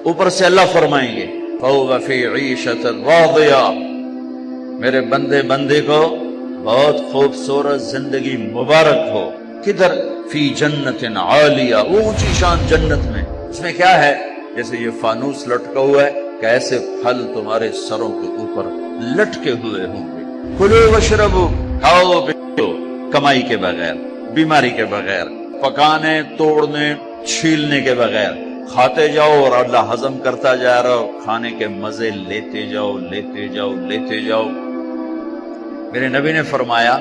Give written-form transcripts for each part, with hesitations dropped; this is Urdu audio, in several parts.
اوپر سے اللہ فرمائیں گے فَهُوَ فِي عِيشَةٍ رَاضِيَةٍ، میرے بندے کو بہت خوبصورت زندگی مبارک ہو۔ کدھر؟ فی جنت عالیہ، وہ اونچی شان جنت میں۔ اس میں کیا ہے؟ جیسے یہ فانوس لٹکا ہوا ہے کہ ایسے پھل تمہارے سروں کے اوپر لٹکے ہوئے ہوں گے۔ کلو وشربو، کھاؤ پیو، کمائی کے بغیر، بیماری کے بغیر، پکانے توڑنے چھیلنے کے بغیر، کھاتے جاؤ اور اللہ ہضم کرتا جا رہا ہو، کھانے کے مزے لیتے جاؤ لیتے جاؤ لیتے جاؤ۔ میرے نبی نے فرمایا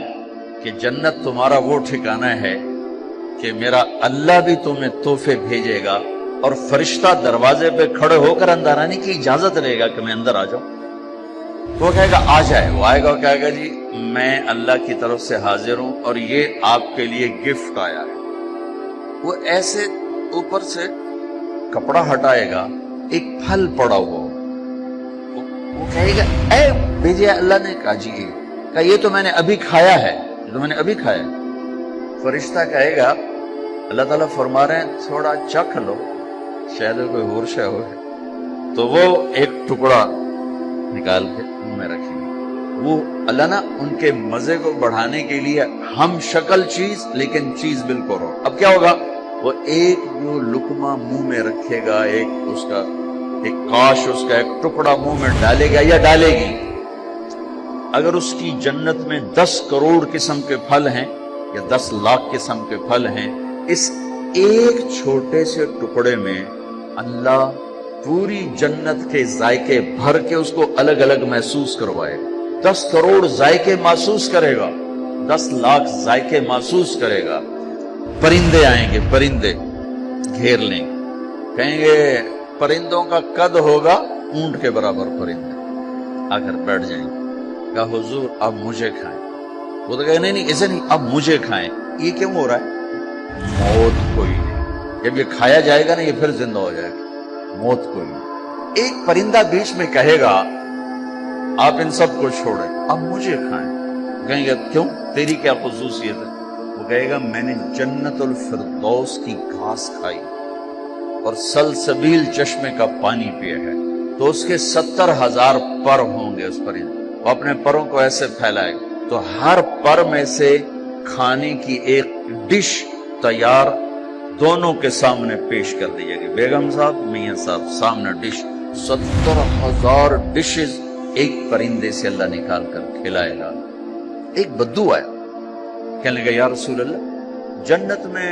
کہ جنت تمہارا وہ ٹھکانہ ہے کہ میرا اللہ بھی تمہیں تحفے بھیجے گا اور فرشتہ دروازے پہ کھڑے ہو کر اندر آنے کی اجازت لے گا کہ میں اندر آ جاؤں۔ وہ کہے گا آ جائے، وہ آئے گا اور کہے گا جی میں اللہ کی طرف سے حاضر ہوں اور یہ آپ کے لیے گفٹ آیا ہے۔ وہ ایسے اوپر سے کپڑا ہٹائے گا، ایک پھل پڑا ہوا، وہ کہے گا اے بھیجے اللہ نے، کہا جی کہ یہ تو میں نے ابھی کھایا ہے، یہ تو میں نے ابھی کھایا ہے۔ فرشتہ کہے گا اللہ تعالیٰ فرما رہے ہیں تھوڑا چکھ لو، شاید کوئی اور شے ہو ہے، تو وہ ایک ٹکڑا نکال کے منہ میں رکھیں گے۔ وہ اللہ نا ان کے مزے کو بڑھانے کے لیے ہم شکل چیز لیکن چیز بالکل ہو۔ اب کیا ہوگا؟ وہ ایک جو لقمہ منہ میں رکھے گا، ایک اس کا ایک کاش اس کا ایک ٹکڑا منہ میں ڈالے گا یا ڈالے گی، اگر اس کی جنت میں 10 کروڑ قسم کے پھل ہیں یا 10 لاکھ قسم کے پھل ہیں، اس ایک چھوٹے سے ٹکڑے میں اللہ پوری جنت کے ذائقے بھر کے اس کو الگ الگ محسوس کروائے۔ 10 کروڑ ذائقے محسوس کرے گا، 10 لاکھ ذائقے محسوس کرے گا۔ پرندے آئیں گے، پرندے گھیر لیں گے، کہیں گے پرندوں کا قد ہوگا اونٹ کے برابر، پرندے آ کر بیٹھ جائیں گے، کہا حضور اب مجھے کھائیں۔ وہ تو کہے نہیں ایسے نہیں، اب مجھے کھائیں۔ یہ کیوں ہو رہا ہے؟ موت کوئی نہیں، جب یہ کھایا جائے گا نا یہ پھر زندہ ہو جائے گا، موت کوئی نہیں۔ ایک پرندہ بیچ میں کہے گا آپ ان سب کو چھوڑیں، اب مجھے کھائیں۔ کہیں گے کیوں؟ تیری کیا خصوصیت ہے؟ وہ کہے گا میں نے جنت الفردوس کی گھاس کھائی اور سلسبیل چشمے کا پانی پیا ہے، تو اس کے 70,000 پر ہوں گے۔ اس پرندے وہ اپنے پروں کو ایسے پھیلائے گا تو ہر پر میں سے کھانے کی ایک ڈش تیار دونوں کے سامنے پیش کر دی جائے گی۔ بیگم صاحب، میاں صاحب، سامنے ڈش، 70,000 ڈشز ایک پرندے سے اللہ نکال کر کھلائے گا۔ ایک بدو آیا، کہنے لگا یا رسول اللہ جنت میں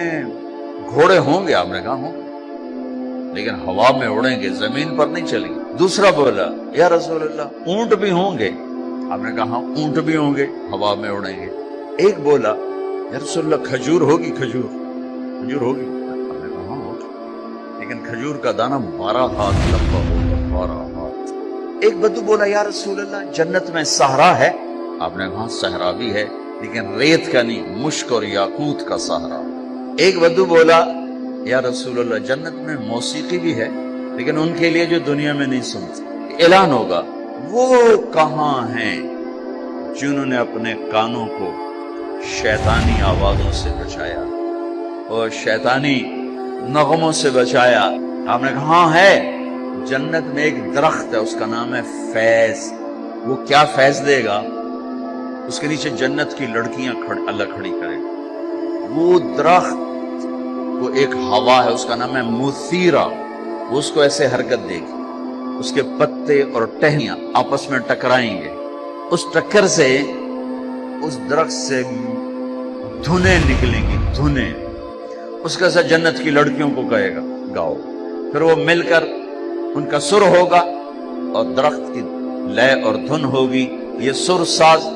گھوڑے ہوں گے؟ آپ نے کہا ہوں، لیکن ہوا میں اڑیں گے، زمین پر نہیں چلیں گے۔ دوسرا بولا یا رسول اللہ اونٹ بھی ہوں گے؟ آپ نے کہا اونٹ بھی ہوں گے، ہوا میں اڑیں گے۔ ایک بولا یا رسول اللہ کھجور ہوگی؟ کھجور ہوگی؟ آپ نے کہا ہاں ہوگی، لیکن کھجور کا دانہ 12 ہاتھ لمبا ہوگا، 12 ہاتھ۔ ایک بدو بولا یا رسول اللہ جنت میں صحرا ہے؟ آپ نے کہا صحرا بھی ہے لیکن ریت کا نہیں، مشک اور یاقوت کا صحرا۔ ایک بدو بولا یا رسول اللہ جنت میں موسیقی بھی ہے لیکن ان کے لیے جو دنیا میں نہیں سنتے۔ اعلان ہوگا وہ کہاں ہیں جنہوں نے اپنے کانوں کو شیطانی آوازوں سے بچایا اور شیطانی نغموں سے بچایا؟ آپ نے کہا ہاں ہے، جنت میں ایک درخت ہے اس کا نام ہے فیض۔ وہ کیا فیض دے گا؟ اس کے نیچے جنت کی لڑکیاں اللہ کھڑی کرے گا۔ وہ درخت وہ ایک ہوا ہے اس کا نام ہے مثیرہ، وہ اس کو ایسے حرکت دے گی، اس کے پتے اور ٹہنیاں آپس میں ٹکرائیں گے، اس ٹکر سے اس درخت سے دھنیں نکلیں گی، دھنیں۔ اس کے ساتھ جنت کی لڑکیوں کو کہے گا گاؤ، پھر وہ مل کر ان کا سر ہوگا اور درخت کی لے اور دھن ہوگی۔ یہ سر ساز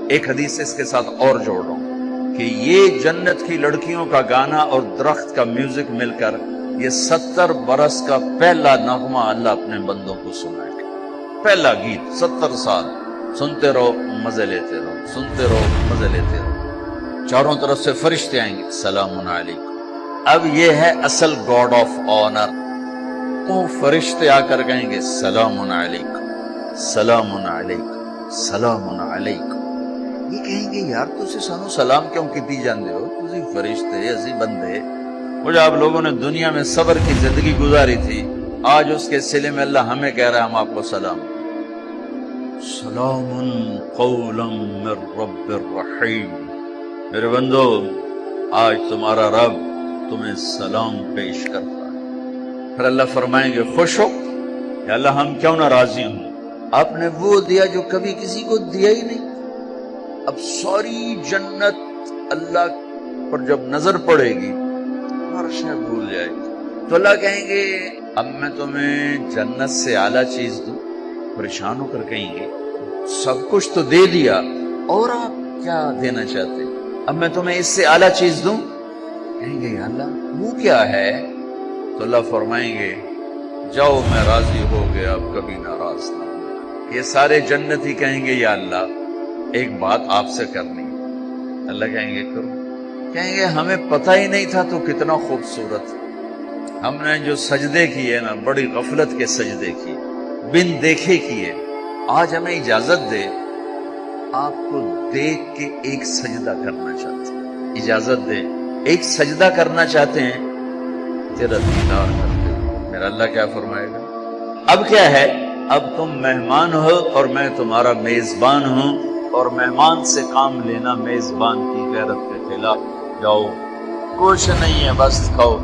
ایک حدیث اس کے ساتھ اور جوڑ رہا ہوں کہ یہ جنت کی لڑکیوں کا گانا اور درخت کا میوزک مل کر یہ 70 برس کا پہلا نغمہ اللہ اپنے بندوں کو سنائے گا۔ پہلا گیت 70 سال سنتے رہو، مزے لیتے رہو، سنتے رہو، مزے لیتے رہو۔ چاروں طرف سے فرشتے آئیں گے سلام علیکم۔ اب یہ ہے اصل گاڈ آف آنر۔ وہ فرشتے آ کر کہیں گے سلام علیکم، سلام علیکم، سلام علیکم۔ یہ کہیں گے یار تسی سانو سلام کیوں کیتی جاندے ہو؟ تسی فرشتے، اسی بندے، وہ جو آپ لوگوں نے دنیا میں صبر کی زندگی گزاری تھی، آج اس کے صلے میں اللہ ہمیں کہہ رہا ہے ہم آپ کو سلام، سلام قولا من رب الرحیم۔ میرے بندو آج تمہارا رب تمہیں سلام پیش کرتا ہے۔ پھر اللہ فرمائیں گے خوش ہو یا اللہ ہم کیوں نہ راضی ہوں، آپ نے وہ دیا جو کبھی کسی کو دیا ہی نہیں۔ اب ساری جنت اللہ پر جب نظر پڑے گی ہر شے بھول جائے گی، تو اللہ کہیں گے اب میں تمہیں جنت سے اعلیٰ چیز دوں، پریشان ہو کر کہیں گے سب کچھ تو دے دیا اور آپ کیا دینا چاہتے ہیں، اب میں تمہیں اس سے اعلیٰ چیز دوں، کہیں گے یا اللہ وہ کیا ہے، تو اللہ فرمائیں گے جاؤ میں راضی ہو گیا اب کبھی ناراض نہ ہوں۔ یہ سارے جنتی کہیں گے یا اللہ ایک بات آپ سے کرنی ہے، اللہ کہیں گے کرو، کہیں گے ہمیں پتہ ہی نہیں تھا تو کتنا خوبصورت، ہم نے جو سجدے کیے نا بڑی غفلت کے سجدے کیے، بن دیکھے کیے، آج ہمیں اجازت دے آپ کو دیکھ کے ایک سجدہ کرنا چاہتے ہیں، اجازت دے ایک سجدہ کرنا چاہتے ہیں، تیرا دیدار کرتے ہیں۔ میرا اللہ کیا فرمائے گا اب کیا ہے، اب تم مہمان ہو اور میں تمہارا میزبان ہوں، اور مہمان سے کام لینا میزبان کی غیرت کے خلاف، جاؤ کچھ نہیں ہے بس کھاؤ۔